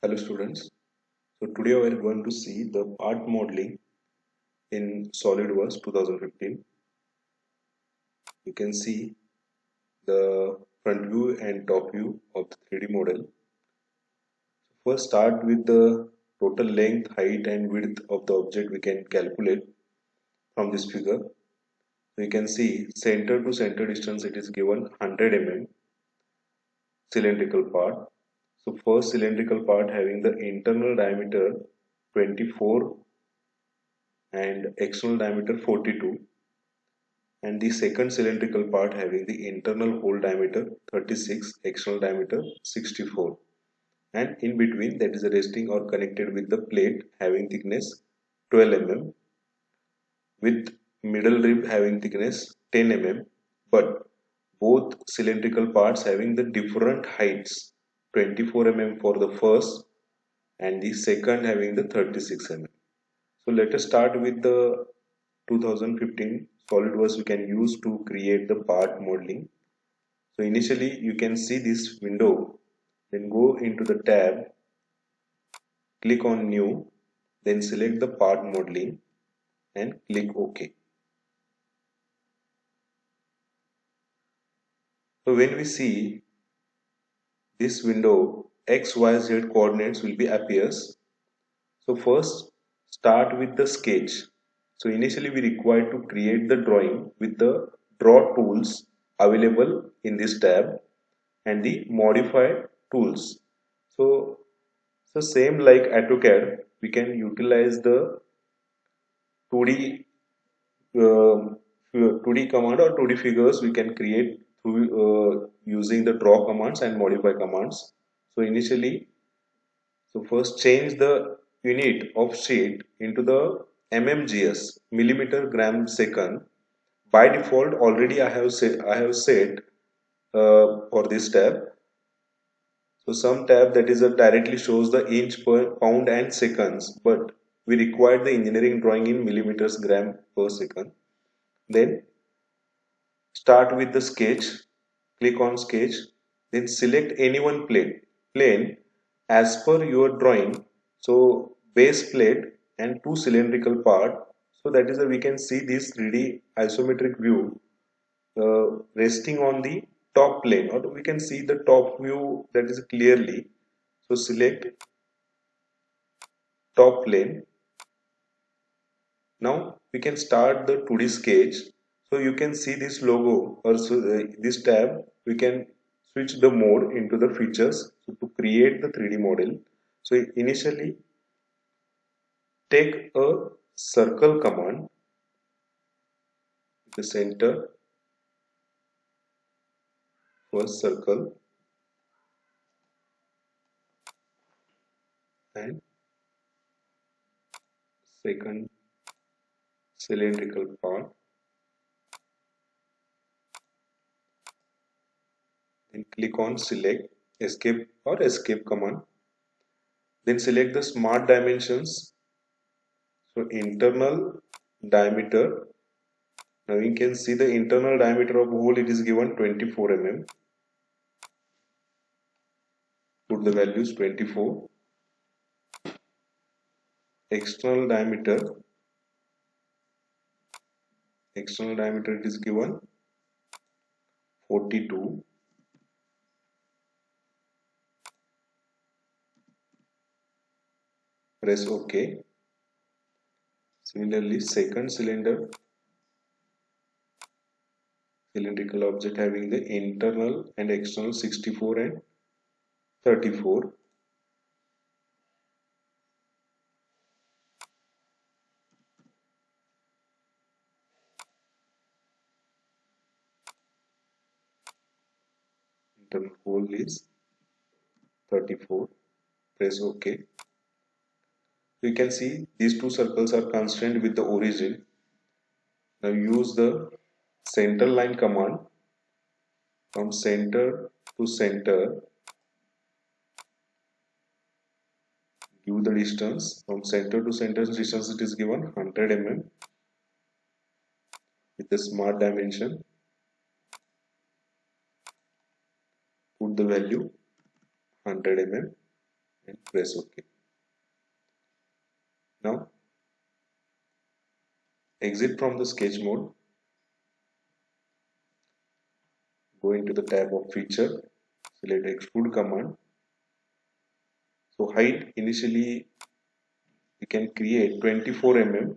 Hello students. So today we are going to see the part modeling in SolidWorks 2015. You can see the front view and top view of the 3D model. First start with the total length, height and width of the object we can calculate from this figure. So you can see center to center distance, it is given 100 mm cylindrical part. So first cylindrical part having the internal diameter 24 and external diameter 42, and the second cylindrical part having the internal hole diameter 36, external diameter 64, and in between that is a resting or connected with the plate having thickness 12 mm with middle rib having thickness 10 mm, but both cylindrical parts having the different heights, 24 mm for the first and the second having the 36 mm. So let us start with the 2015 SolidWorks we can use to create the part modeling. So initially you can see this window, then go into the tab, click on new, then select the part modeling and click OK. So when we see this window, X, Y, Z coordinates will be appears. So first start with the sketch. So initially we require to create the drawing with the draw tools available in this tab and the modify tools. So same like AutoCAD, we can utilize the 2D 2D command or 2D figures we can create through using the draw commands and modify commands. So initially, so first change the unit of sheet into the mmgs, millimeter gram second. By default, already I have set for this tab. So some tab that is directly shows the inch per pound and seconds, but we require the engineering drawing in millimeters gram per second. Then start with the sketch, click on sketch, then select any one plane as per your drawing. So base plate and two cylindrical part. So that is we can see this 3D isometric view resting on the top plane, or we can see the top view that is clearly. So select top plane. Now we can start the 2D sketch. So you can see this logo or this tab, we can switch the mode into the features to create the 3D model. So initially take a circle command, the center, first circle and second cylindrical part, then click on select escape or escape command, then select the smart dimensions. So internal diameter, now you can see the internal diameter of hole, it is given 24 mm. Put the values 24. External diameter it is given 42. Press OK. Similarly, second cylindrical object having the internal and external 64 and 34. Internal hole is 34. Press OK. You can see these two circles are constrained with the origin. Now use the center line command from center to center. Give the distance from center to center distance, it is given 100 mm with the smart dimension. Put the value 100 mm and press OK. Now exit from the sketch mode, go into the tab of feature, select extrude command. So height, initially we can create 24 mm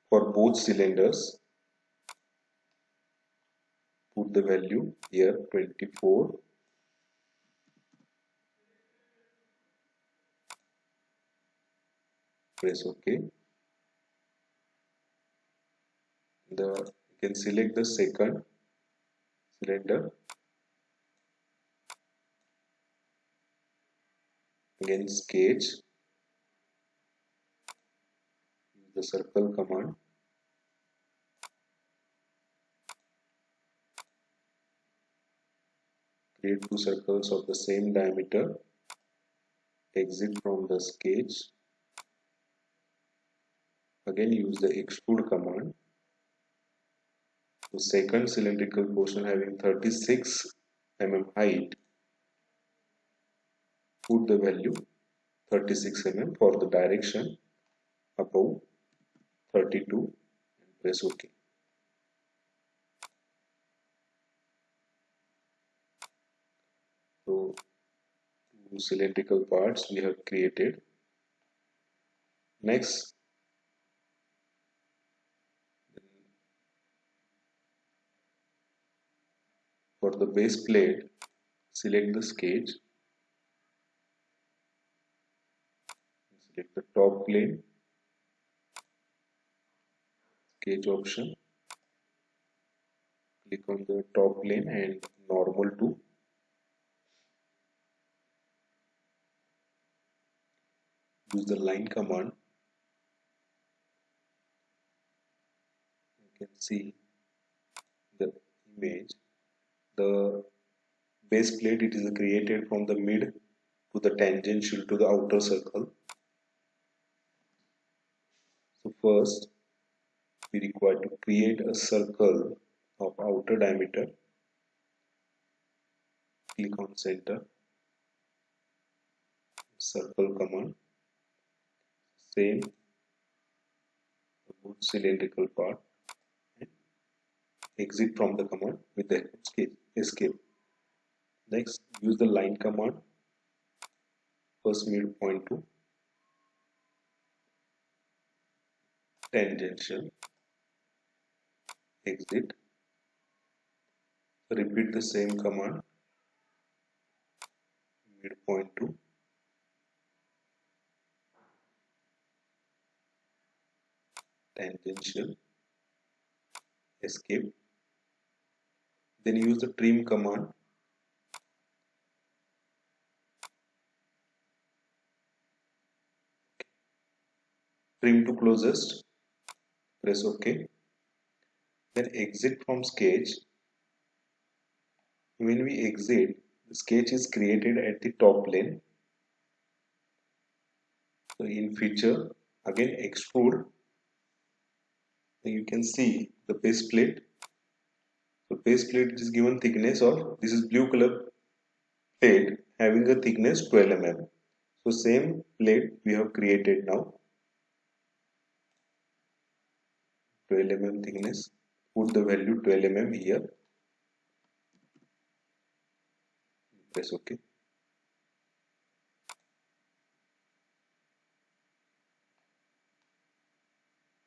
for both cylinders. Put the value here 24. Press OK. You can select the second cylinder. Again sketch, use the circle command. Create two circles of the same diameter. Exit from the sketch. Again use the extrude command. The second cylindrical portion having 36 mm height, put the value 36 mm for the direction above 32 and press OK. So two cylindrical parts we have created. Next, for the base plate, select the sketch, select the top plane, sketch option, click on the top plane and normal to. Use the line command. You can see the image. The base plate, it is created from the mid to the tangential to the outer circle. So first we require to create a circle of outer diameter. Click on center, circle command, same cylindrical part, and exit from the command with the escape. Next, use the line command, first midpoint to tangential, exit. Repeat the same command, midpoint to tangential, escape. Then use the trim command. Trim to closest, press OK. Then exit from sketch. When we exit, the sketch is created at the top plane. So in feature, again extrude. You can see the base plate. The base plate is given thickness of, this is blue color plate having a thickness 12 mm. So same plate we have created now. 12 mm thickness. Put the value 12 mm here. Press OK.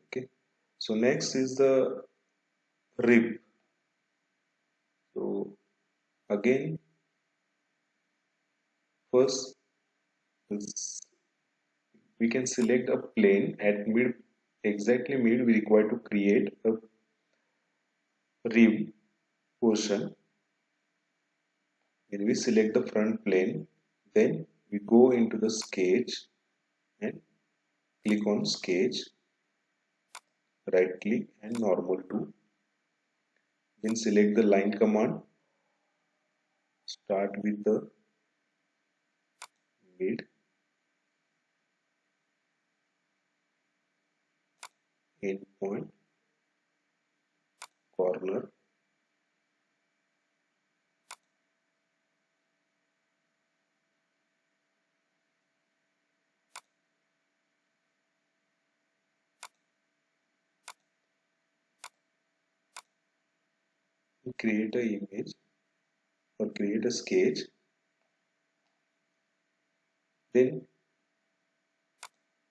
Okay. So next is the rib. So again, first we can select a plane at mid, exactly mid we require to create a rib portion. When we select the front plane, then we go into the sketch and click on sketch, right click and normal to. Then select the line command, start with the mid, end point, corner, create a image or create a sketch, then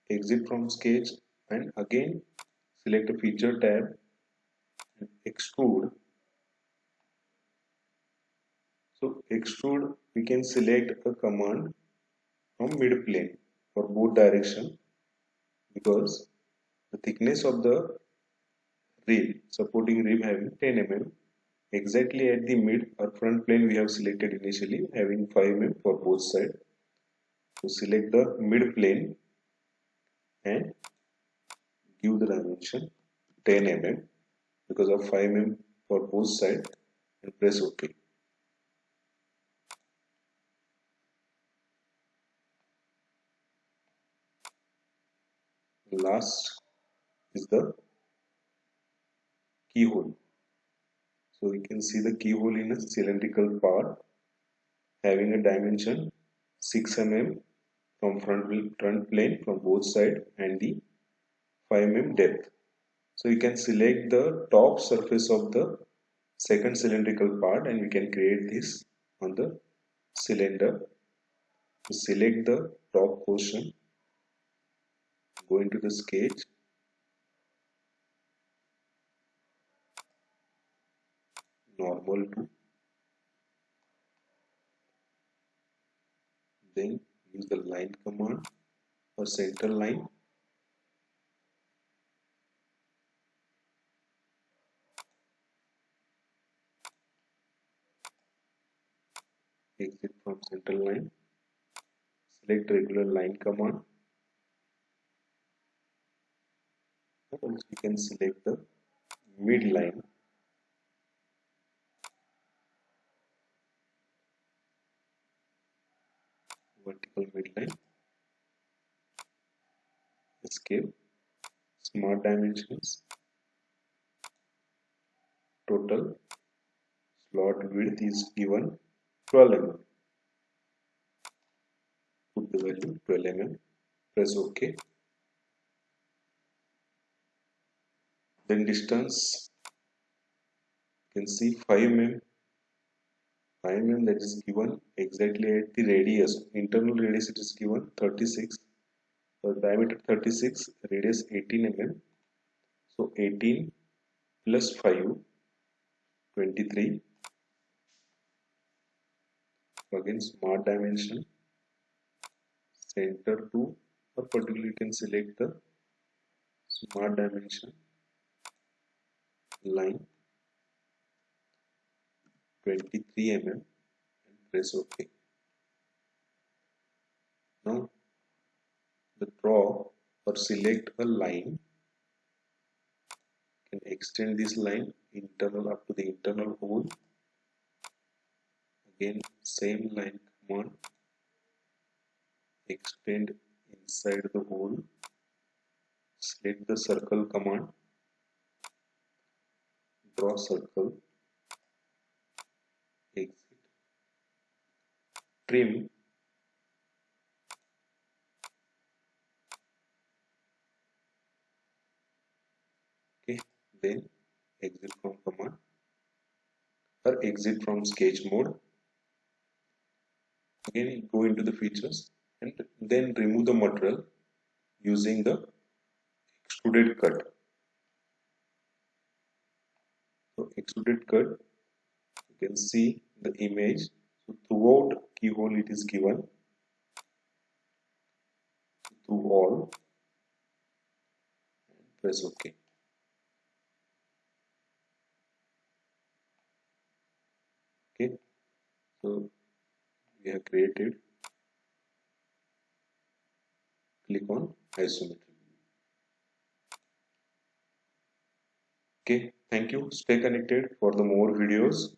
exit from sketch and again select a feature tab and extrude. So extrude, we can select a command from mid plane for both direction, because the thickness of the rib, supporting rib having 10 mm, exactly at the mid or front plane we have selected initially having 5 mm for both sides. So select the mid plane and give the dimension 10 mm because of 5 mm for both sides and press OK. Last is the keyhole. So you can see the keyhole in a cylindrical part having a dimension 6 mm from front plane from both sides and the 5 mm depth. So you can select the top surface of the second cylindrical part and we can create this on the cylinder. So select the top portion, go into the sketch, normal to, then use the line command for center line, exit from center line, select regular line command, and also you can select the mid line, vertical mid line, escape, smart dimensions, total slot width is given 12 mm, put the value 12 mm, press OK. Then distance, you can see 5 mm, 5 mm that is given exactly at the radius, internal radius it is given 36, diameter 36, radius 18 mm, so 18 plus 5, 23, again smart dimension, center to, or particularly you can select the smart dimension line 23 mm and press OK. Now the draw or select a line, you can extend this line internal up to the internal hole, again same line command, extend inside the hole, select the circle command, draw circle, exit, trim, okay, then exit from command or exit from sketch mode, again go into the features and then remove the material using the extruded cut. So extruded cut, you can see the image, so throughout keyhole it is given through all, press OK. Okay, so we have created, click on isometry. Okay, thank you, stay connected for the more videos.